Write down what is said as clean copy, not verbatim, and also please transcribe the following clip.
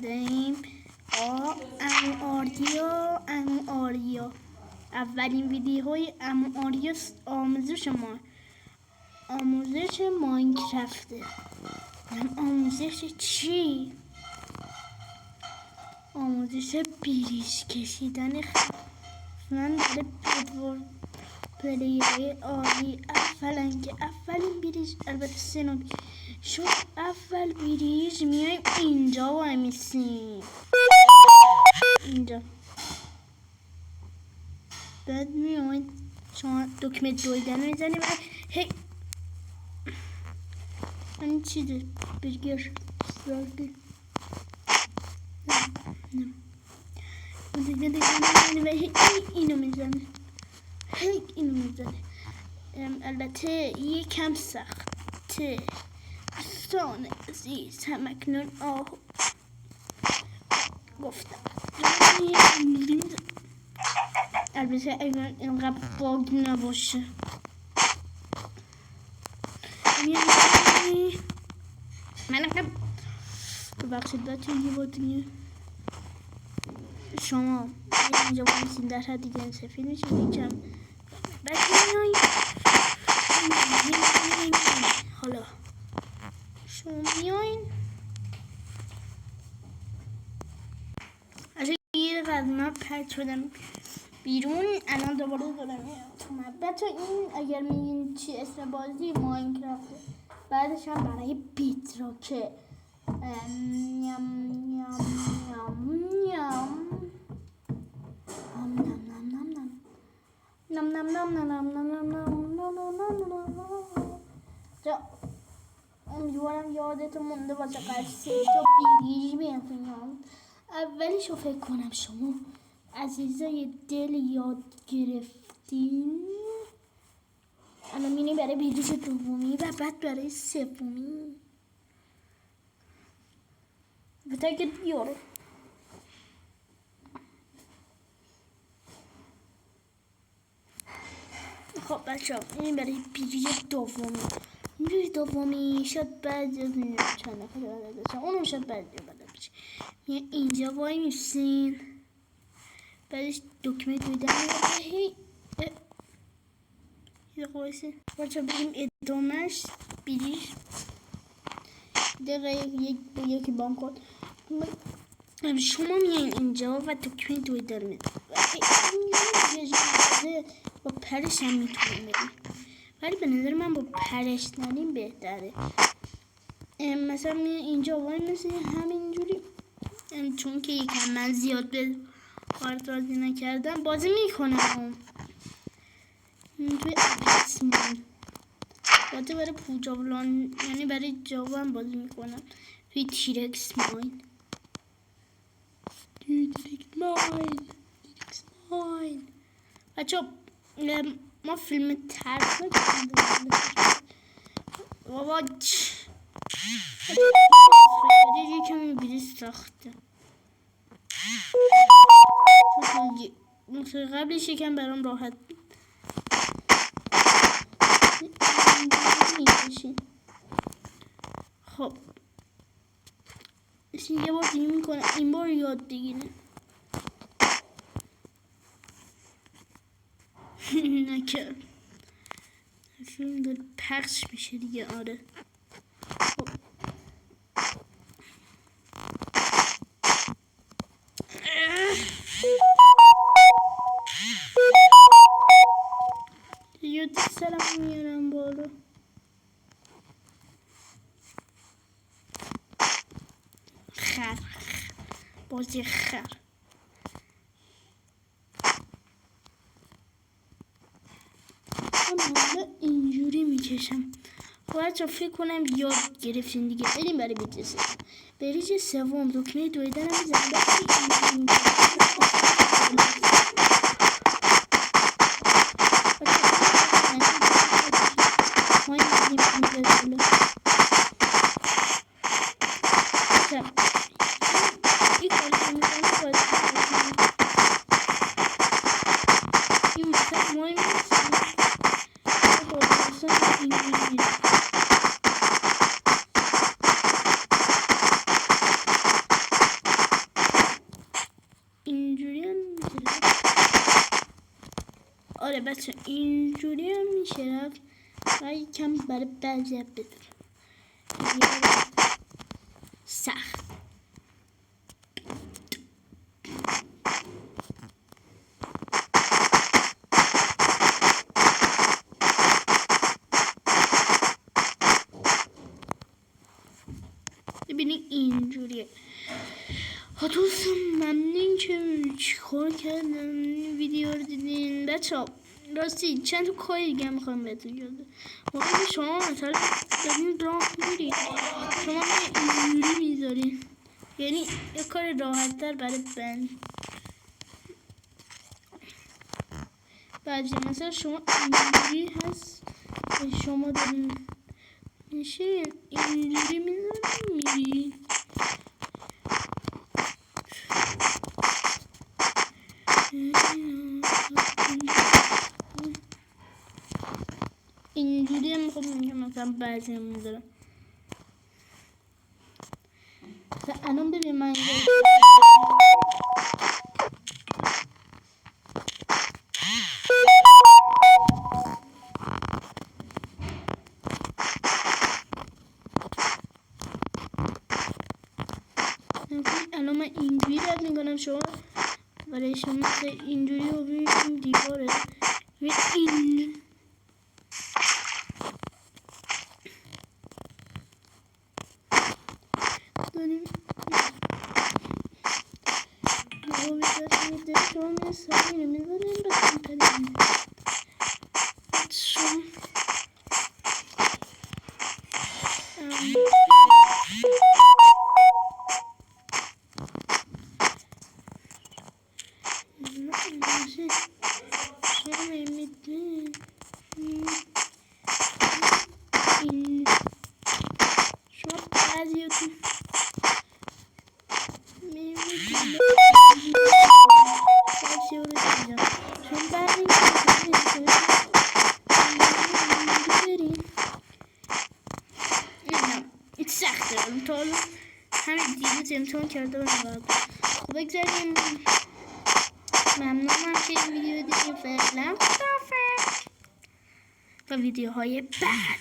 داریم عمو آریا. اولین ویدیوهای عمو آریا آموزش ماینکرافته. آموزش چی؟ آموزش بریج کشیدن. من برای پلیرهای عالی اولین بریج، البته سنو شد. اول بریج میایم اینجا و میسیم اینجا، بعد میایم شما دکمه دویدن میزنیم. هی این چیزه برگر سراغی و اینو میزنه. البته یکم سخته. دوستان عزیز، همکنون گفتم البته اگر اینقدر باگ نباشه. من اقدم ببخشید بچه یه با دیگه شما اینجا بایستین در حد دیگه سفید میشه یکم بچه حالا شما میاین از یه قدمه پرد شدم بیرون. الان دوباره دارم میام بچه. این اگر میگین چی اسم بازی ماینکرافت، بعدش هم برای بیتراکه امیدوارم یادتون مونده باشه. قصه تا بیریج بیانتون اولیشو فکر کنم شما عزیزای دل یاد گرفتین. الان میریم برای بیریج دومی و بعد برای سومی. بتاکت بیاره. خب بچه ها این برای بیریج دومی شاید بعد از چند نفر اونم شاید بعد بشه. اینجا وای میسین، بعدش دکمه دویدن یه قویسه بچه بریم ادامهش. بیریج دقیقه یکی بام کن. شما میایین اینجا و دکمه دویدن میده با پرش هم میتونیم بریم، ولی به نظر من با پرش نریم بهتره. مثلا اینجا وای مثل همینجوری، چون که یکم من زیاد به کارت بازی نکردم بازی میکنم توی اپکس مون بازی برای پوجاولان، یعنی برای جاوا هم بازی میکنم توی تیرکس ماین. بچه ما فیلم ترس نکنیم بابا یه کمی بیری ساخته. قبلش یکم برام راحت خب یه بار دیگه میکنم، این بار یاد بگیره. نکرد فیلم داره پخش میشه دیگه. آره خب. یاد سرم میارم بالا. خر بازی خر. من اینجوری میکشم. بچه فکر کنم یاد گرفتین دیگه. بریم برای بریج سوم دکمه دویدن هم میزنم. آره بچه اینجوری هم میشه رفت و یکم برای بعضی بدارم سخت. ببینید اینجوریه. ها دوستان ممنون که چیکار کردم ویدیو رو دیدین. بچه ها راستی چند تا کار دیگه میخوام بهتون یاد بدم. موقعی شما مثلا دارین راه میرید شما اینجوری میذارین، یعنی یه کار راحت تر برای بند. بعضی مثلا شما اینجوری هست شما دارین میشین اینجوری میذارین میرین اینجوری هم خب میگم مثلا بعضی هم میذارم. الان ببین من الان من اینجوری رد میکنم شما برای شما مثل اینجوری رو ببینیم دیواره و این داریم رو بیداریم شما مثل اینو میذاریم بسیم پنیم شما سخته تا حالا همین دیروز امتحان کرده بودم. خب بگذاریم ممنونم که این ویدیو دیدیم. فعلا خداحافظ تا ویدیوهای بعد.